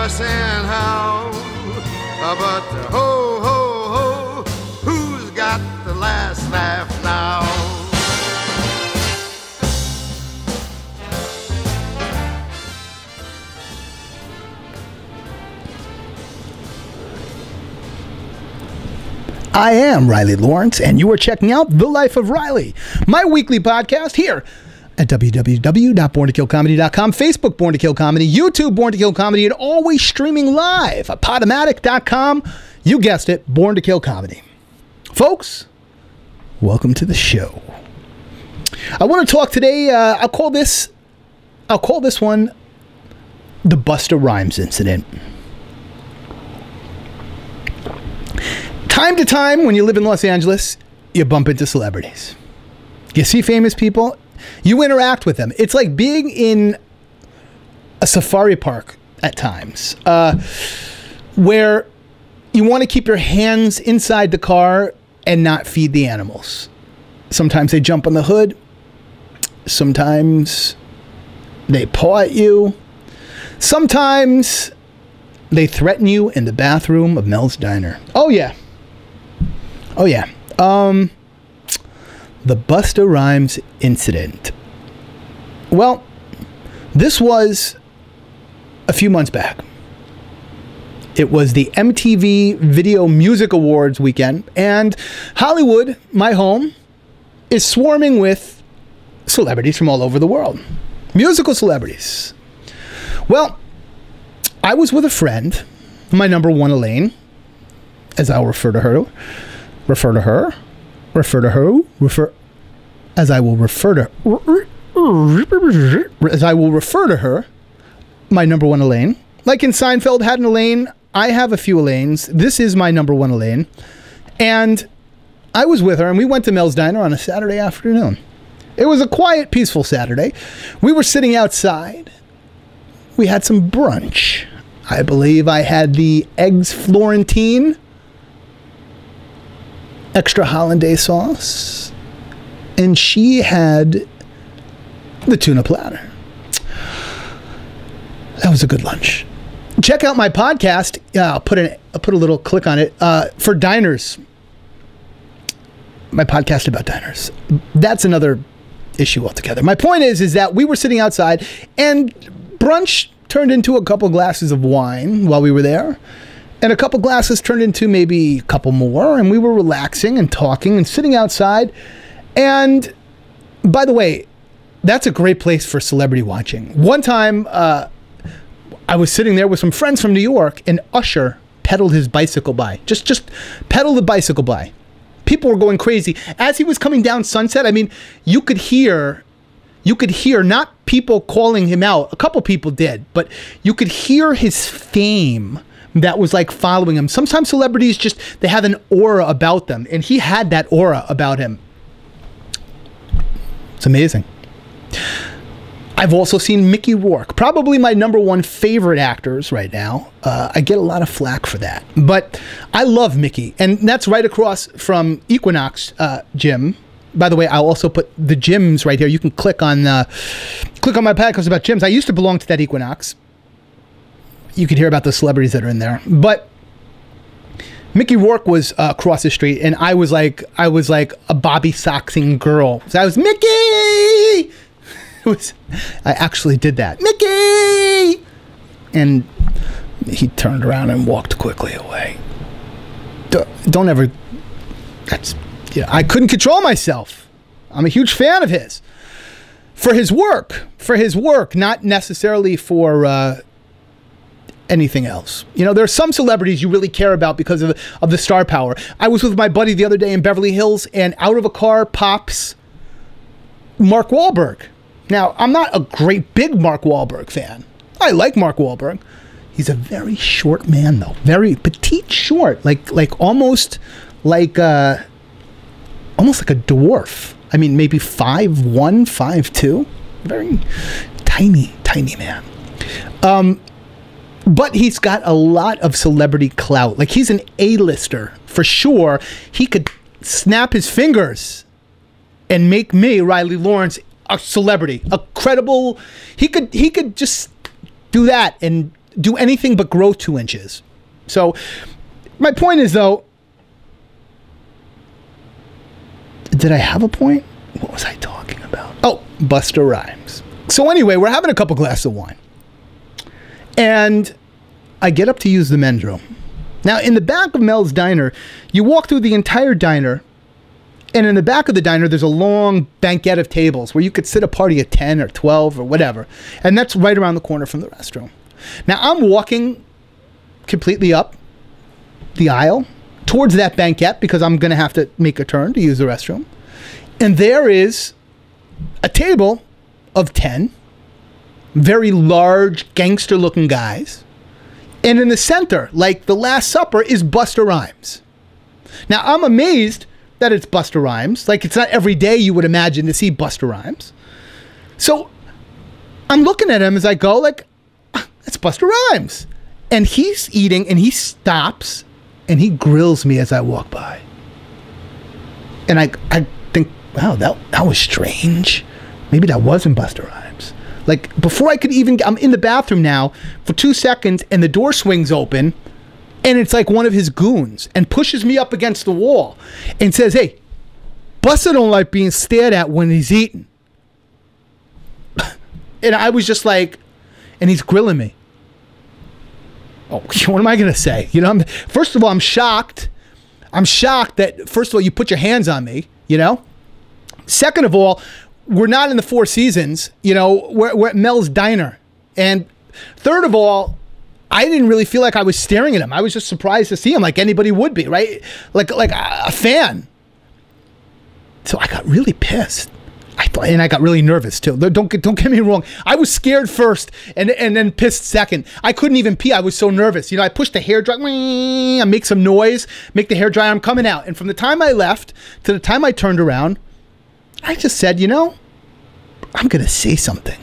fuss and howl. But ho, ho, ho, who's got the last laugh now? I am Ryely Laurence, and you are checking out The Life of Ryely, my weekly podcast here at www.borntokillcomedy.com, Facebook Born to Kill Comedy, YouTube Born to Kill Comedy, and always streaming live at Podomatic.com. You guessed it, Born to Kill Comedy. Folks, welcome to the show. I want to talk today, I'll call this one the Busta Rhymes incident. Time to time, when you live in Los Angeles, you bump into celebrities. You see famous people, you interact with them. It's like being in a safari park at times, where you want to keep your hands inside the car and not feed the animals. Sometimes they jump on the hood. Sometimes they paw at you. Sometimes they threaten you in the bathroom of Mel's Diner. Oh, yeah. Oh, yeah. The Busta Rhymes incident. Well, this was a few months back. It was the MTV Video Music Awards weekend, and Hollywood, my home, is swarming with celebrities from all over the world. Musical celebrities. Well, I was with a friend, my number one Elaine, as I'll refer to her, as I will refer to her, my number one Elaine. Like in Seinfeld had an Elaine, I have a few Elaines. This is my number one Elaine. And I was with her, and we went to Mel's Diner on a Saturday afternoon. It was a quiet, peaceful Saturday. We were sitting outside. We had some brunch. I believe I had the eggs Florentine, extra hollandaise sauce, and she had the tuna platter. That was a good lunch. Check out my podcast. I'll put a little click on it for diners. My podcast about diners. That's another issue altogether. My point is that we were sitting outside, and brunch turned into a couple glasses of wine while we were there. And a couple glasses turned into maybe a couple more, and we were relaxing and talking and sitting outside. And by the way, that's a great place for celebrity watching. One time, I was sitting there with some friends from New York, and Usher pedaled his bicycle by. Just pedaled the bicycle by. People were going crazy. As he was coming down Sunset, I mean, you could hear not people calling him out. A couple people did, but you could hear his fame that was like following him. Sometimes celebrities they have an aura about them, and he had that aura about him. It's amazing. I've also seen Mickey Rourke, probably my number one favorite actors right now. I get a lot of flack for that, but I love Mickey, and that's right across from Equinox Gym. By the way, I'll also put the gyms right here. You can click on my podcast about gyms. I used to belong to that Equinox. You could hear about the celebrities that are in there, but Mickey Rourke was across the street, and I was like a Bobby Soxing girl. So I was Mickey. I actually did that, Mickey, and he turned around and walked quickly away. Don't ever. I couldn't control myself. I'm a huge fan of his for his work, not necessarily for anything else. You know, there are some celebrities you really care about because of the star power. I was with my buddy the other day in Beverly Hills, and out of a car pops Mark Wahlberg. Now, I'm not a great big Mark Wahlberg fan. I like Mark Wahlberg. He's a very short man, though. Very petite short. Like almost like a dwarf. I mean, maybe 5'1", 5'2". Very tiny man. But he's got a lot of celebrity clout. Like, he's an A-lister for sure. He could snap his fingers and make me, Ryely Laurence, a celebrity, a credible. He could just do that, and do anything but grow 2 inches. So my point is, though, did I have a point? What was I talking about? Oh, Busta Rhymes. So anyway, we're having a couple glasses of wine. And I get up to use the men's room. Now, in the back of Mel's Diner, you walk through the entire diner, and in the back of the diner, there's a long banquette of tables where you could sit a party of 10 or 12 or whatever. And that's right around the corner from the restroom. Now, I'm walking completely up the aisle towards that banquette because I'm going to have to make a turn to use the restroom. And there is a table of 10 very large, gangster-looking guys. And in the center, like the Last Supper, is Busta Rhymes. Now, I'm amazed that it's Busta Rhymes. Like, it's not every day you would imagine to see Busta Rhymes. So I'm looking at him as I go, like, it's Busta Rhymes. And he's eating, and he stops, and he grills me as I walk by. And I think, wow, that was strange. Maybe that wasn't Busta Rhymes. Like, before I could even, I'm in the bathroom now for 2 seconds, and the door swings open, and it's like one of his goons, and pushes me up against the wall, and says, hey, Busta don't like being stared at when he's eating. And I was just like, and he's grilling me. Oh, what am I going to say? You know, first of all, I'm shocked. I'm shocked that, first of all, you put your hands on me, you know? Second of all, we're not in the Four Seasons, you know, we're at Mel's Diner. And third of all, I didn't really feel like I was staring at him. I was just surprised to see him, like anybody would be, right? Like a fan. So I got really pissed. And I got really nervous too. Don't get me wrong. I was scared first and then pissed second. I couldn't even pee. I was so nervous. You know, I pushed the hairdryer, I make some noise, make the hairdryer, I'm coming out. And from the time I left to the time I turned around, I just said, you know, I'm going to say something.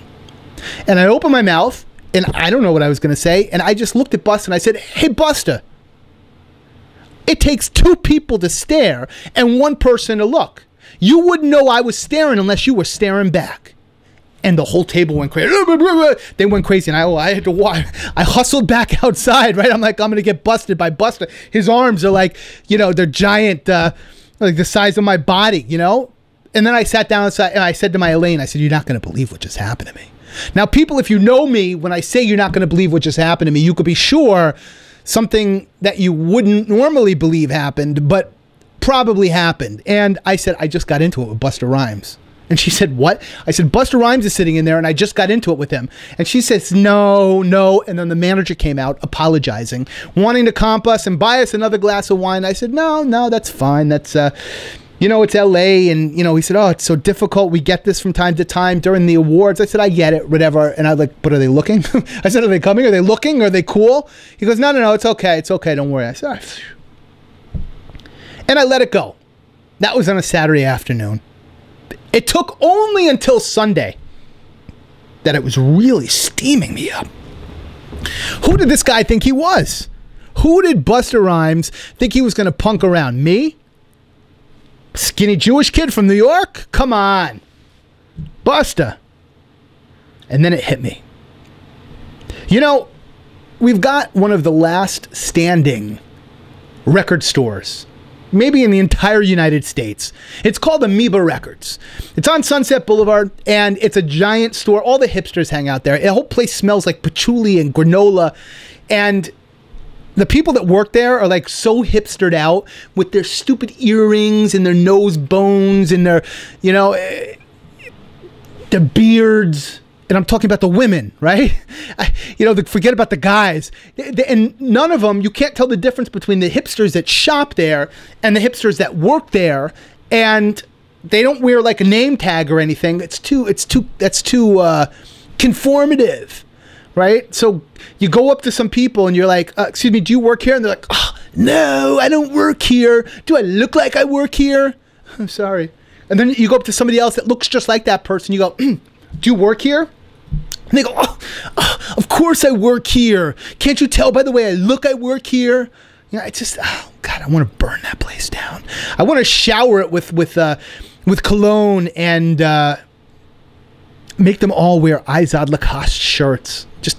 And I opened my mouth, and I don't know what I was going to say. And I just looked at Busta, and I said, hey, Busta, it takes 2 people to stare and 1 person to look. You wouldn't know I was staring unless you were staring back. And the whole table went crazy. They went crazy, and I had to walk. I hustled back outside, right? I'm like, I'm going to get busted by Busta. His arms are like, you know, they're giant, like the size of my body, you know? And then I sat down outside, and I said to my Elaine, I said, you're not going to believe what just happened to me. Now, people, if you know me, when I say you're not going to believe what just happened to me, you could be sure something that you wouldn't normally believe happened, but probably happened. And I said, I just got into it with Busta Rhymes. And she said, what? I said, Busta Rhymes is sitting in there, and I just got into it with him. And she says, no. And then the manager came out apologizing, wanting to comp us and buy us another glass of wine. I said, no, that's fine. That's, you know, it's LA. And, you know, he said, oh, it's so difficult. We get this from time to time during the awards. I said, I get it, whatever. And I was like, but are they looking? I said, are they coming? Are they looking? Are they cool? He goes, no, it's okay. It's okay. Don't worry. I said, and I let it go. That was on a Saturday afternoon. It took only until Sunday that it was really steaming me up. Who did this guy think he was? Who did Busta Rhymes think he was going to punk around? Me? Skinny Jewish kid from New York? Come on. Busta. And then it hit me. You know, we've got one of the last standing record stores, maybe in the entire United States. It's called Amoeba Records. It's on Sunset Boulevard, and it's a giant store. All the hipsters hang out there. The whole place smells like patchouli and granola, and the people that work there are like so hipstered out with their stupid earrings and their nose bones and their, you know, their beards. And I'm talking about the women, right? You know, forget about the guys. And none of them, you can't tell the difference between the hipsters that shop there and the hipsters that work there. And they don't wear like a name tag or anything. That's too conformative, right? So you go up to some people and you're like, excuse me, do you work here? And they're like, oh, no, I don't work here. Do I look like I work here? I'm sorry. And then you go up to somebody else that looks just like that person. You go, do you work here? And they go, oh, of course I work here. Can't you tell by the way I look I work here? You know, it's just, oh, God, I want to burn that place down. I want to shower it with cologne and make them all wear Izod Lacoste shirts. Just,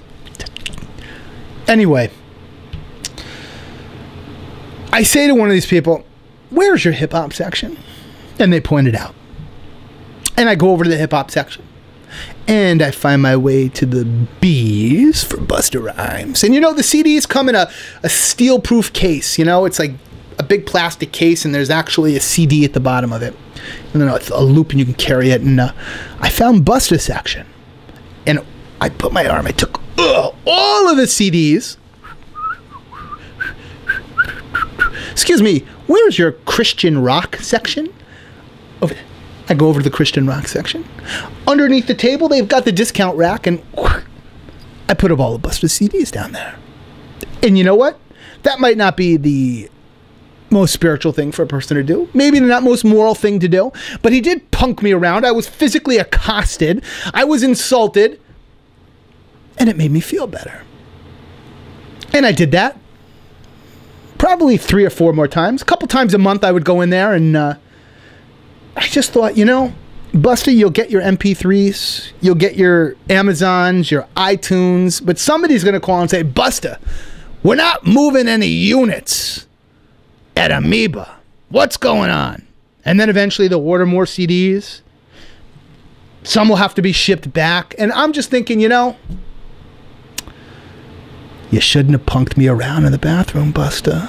Anyway, I say to one of these people, where's your hip-hop section? And they point it out. And I go over to the hip-hop section. And I find my way to the B's for Busta Rhymes. And you know, the CDs come in a steel-proof case. You know, it's like a big plastic case, and there's actually a CD at the bottom of it. And then it's a loop, and you can carry it. And I found Busta section. And I put my arm, I took all of the CDs. Excuse me, where's your Christian rock section? Over there. I go over to the Christian rock section. Underneath the table, they've got the discount rack, and I put up all the Busta CDs down there. And you know what? That might not be the most spiritual thing for a person to do. Maybe the not most moral thing to do. But he did punk me around. I was physically accosted. I was insulted. And it made me feel better. And I did that probably 3 or 4 more times. A couple times a month I would go in there, and I just thought, you know, Busta, you'll get your MP3s, you'll get your Amazons, your iTunes, but somebody's going to call and say, Busta, we're not moving any units at Amoeba. What's going on? And then eventually they'll order more CDs. Some will have to be shipped back. And I'm just thinking, you know, you shouldn't have punked me around in the bathroom, Busta.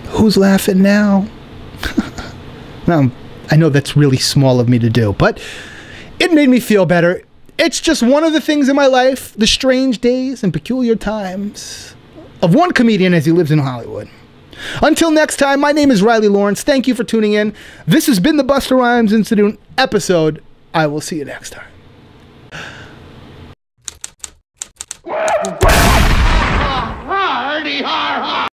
Who's laughing now? Now, I know that's really small of me to do, but it made me feel better. It's just one of the things in my life, the strange days and peculiar times of one comedian as he lives in Hollywood. Until next time, my name is Ryely Laurence. Thank you for tuning in. This has been the Busta Rhymes Incident episode. I will see you next time.